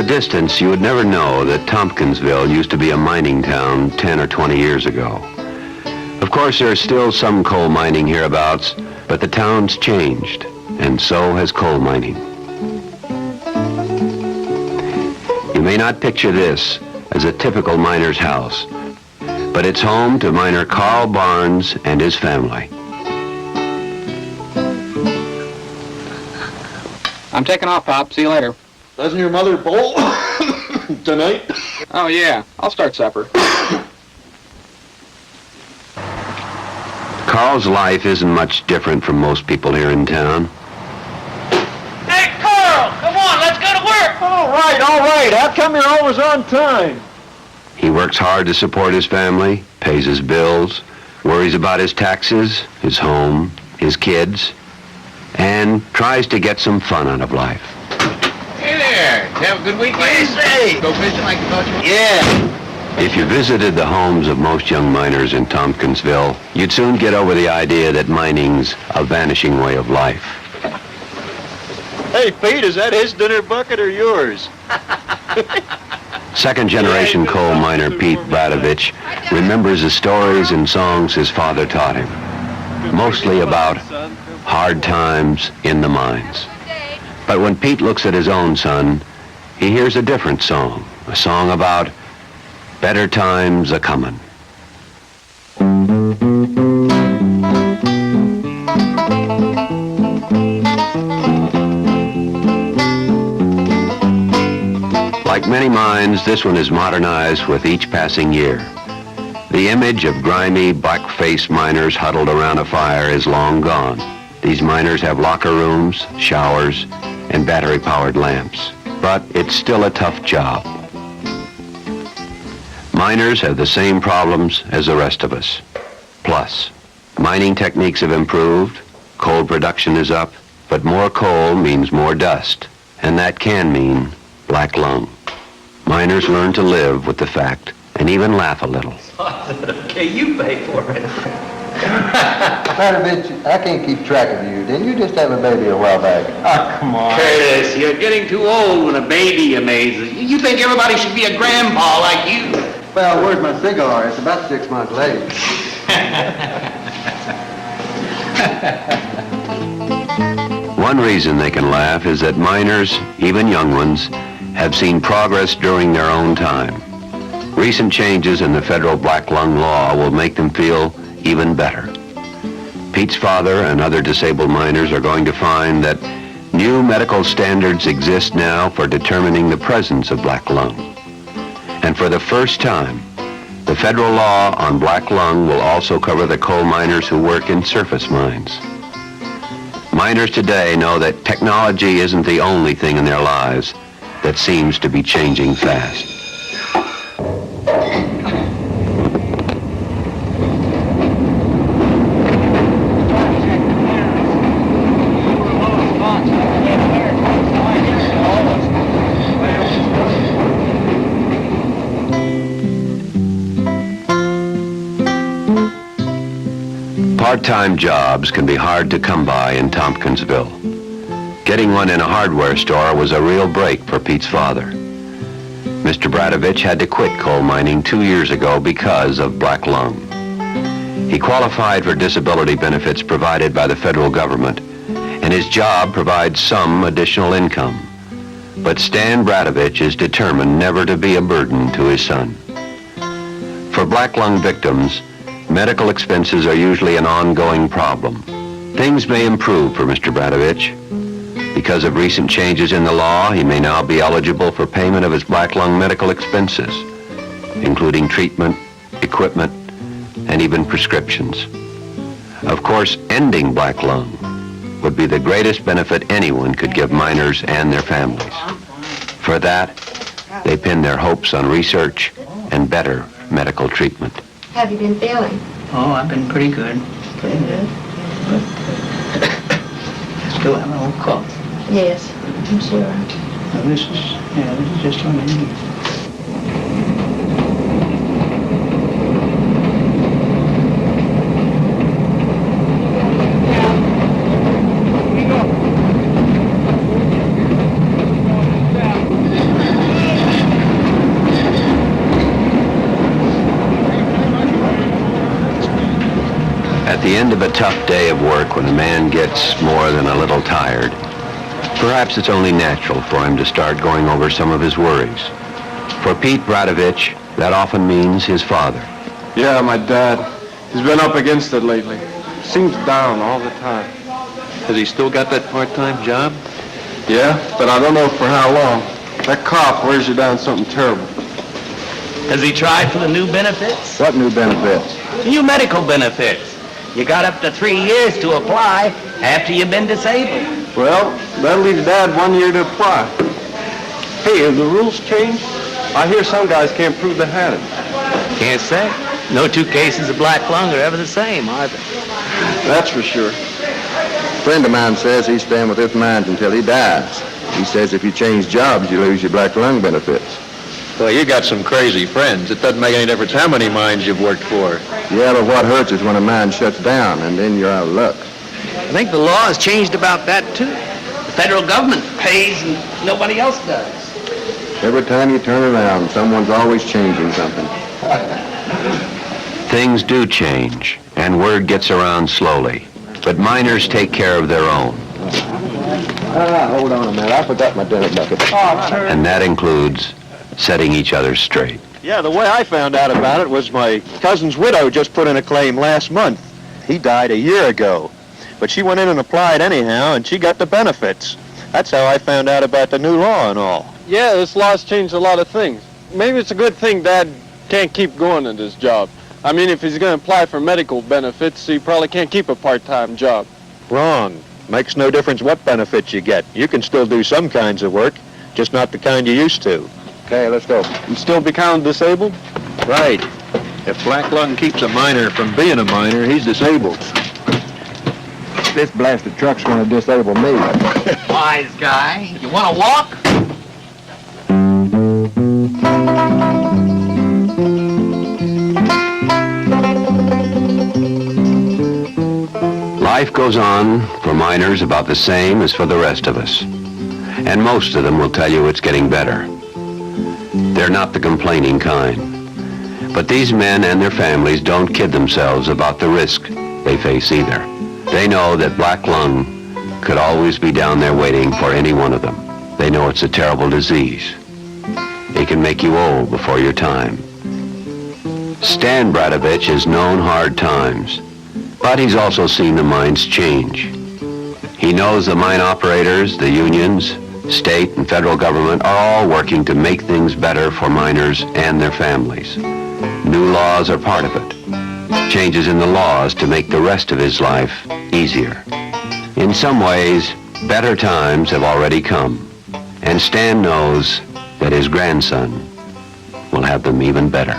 a distance, you would never know that Tompkinsville used to be a mining town 10 or 20 years ago. Of course, there's still some coal mining hereabouts, but the town's changed, and so has coal mining. You may not picture this as a typical miner's house, but it's home to miner Carl Barnes and his family. I'm taking off, Pop. See you later. Doesn't your mother bowl tonight? Oh, yeah. I'll start supper. Carl's life isn't much different from most people here in town. Hey, Carl! Come on, let's go to work! All right. How come you're always on time? He works hard to support his family, pays his bills, worries about his taxes, his home, his kids, and tries to get some fun out of life. Hey there! Did you have a good weekend? What do you say? Go fishing like you thought you would? Yeah. If you visited the homes of most young miners in Tompkinsville, you'd soon get over the idea that mining's a vanishing way of life. Hey, Pete, is that his dinner bucket or yours? Second-generation coal miner Pete Bradovich remembers the stories and songs his father taught him, mostly about hard times in the mines. But when Pete looks at his own son, he hears a different song, a song about better times a-comin'. Like many mines, this one is modernized with each passing year. The image of grimy, black-faced miners huddled around a fire is long gone. These miners have locker rooms, showers, and battery-powered lamps. But it's still a tough job. Miners have the same problems as the rest of us. Plus, mining techniques have improved, coal production is up, but more coal means more dust, and that can mean black lung. Miners learn to live with the fact and even laugh a little. Okay, you pay for it. Bradovich, I can't keep track of you. Didn't you just have a baby a while back? Oh, come on. Curtis, you're getting too old when a baby amazes. You think everybody should be a grandpa like you. Well, where's my cigar? It's about 6 months late. One reason they can laugh is that miners, even young ones, have seen progress during their own time. Recent changes in the federal black lung law will make them feel even better. Pete's father and other disabled miners are going to find that new medical standards exist now for determining the presence of black lung. And for the first time, the federal law on black lung will also cover the coal miners who work in surface mines. Miners today know that technology isn't the only thing in their lives that seems to be changing fast. Part-time jobs can be hard to come by in Tompkinsville. Getting one in a hardware store was a real break for Pete's father. Mr. Bradovich had to quit coal mining 2 years ago because of black lung. He qualified for disability benefits provided by the federal government, and his job provides some additional income. But Stan Bradovich is determined never to be a burden to his son. For black lung victims, medical expenses are usually an ongoing problem. Things may improve for Mr. Bradovich. Because of recent changes in the law, he may now be eligible for payment of his black lung medical expenses, including treatment, equipment, and even prescriptions. Of course, ending black lung would be the greatest benefit anyone could give miners and their families. For that, they pin their hopes on research and better medical treatment. How have you been feeling? Oh, I've been pretty good. Pretty good. Still have a little cough. Yes, I'm sure. Now this is just what I need. At the end of a tough day of work, when a man gets more than a little tired, perhaps it's only natural for him to start going over some of his worries. For Pete Bradovich, that often means his father. Yeah, my dad. He's been up against it lately. Seems down all the time. Has he still got that part-time job? Yeah, but I don't know for how long. That cough wears you down something terrible. Has he tried for the new benefits? What new benefits? New medical benefits. You got up to 3 years to apply after you've been disabled. Well, that leaves Dad 1 year to apply. Hey, have the rules changed? I hear some guys can't prove they had it. Can't say. No two cases of black lung are ever the same, are they? That's for sure. A friend of mine says he's staying with this mine until he dies. He says if you change jobs, you lose your black lung benefits. Well, you got some crazy friends. It doesn't make any difference how many mines you've worked for. Yeah, but what hurts is when a mine shuts down, and then you're out of luck. I think the law has changed about that, too. The federal government pays and nobody else does. Every time you turn around, someone's always changing something. Things do change, and word gets around slowly. But miners take care of their own. Hold on a minute. I forgot my dinner bucket. And that includes setting each other straight. Yeah, the way I found out about it was my cousin's widow just put in a claim last month. He died a year ago. But she went in and applied anyhow, and she got the benefits. That's how I found out about the new law and all. Yeah, this law's changed a lot of things. Maybe it's a good thing Dad can't keep going at his job. I mean, if he's going to apply for medical benefits, he probably can't keep a part-time job. Wrong. Makes no difference what benefits you get. You can still do some kinds of work, just not the kind you used to. Okay, let's go. And still be counted disabled? Right. If black lung keeps a miner from being a miner, he's disabled. This blasted truck's going to disable me. Wise guy. You want to walk? Life goes on for miners about the same as for the rest of us. And most of them will tell you it's getting better. They're not the complaining kind. But these men and their families don't kid themselves about the risk they face either. They know that black lung could always be down there waiting for any one of them. They know it's a terrible disease. It can make you old before your time. Stan Bradovich has known hard times, but he's also seen the mines change. He knows the mine operators, the unions, state and federal government are all working to make things better for miners and their families. New laws are part of it. Changes in the laws to make the rest of his life easier. In some ways, better times have already come, and Stan knows that his grandson will have them even better.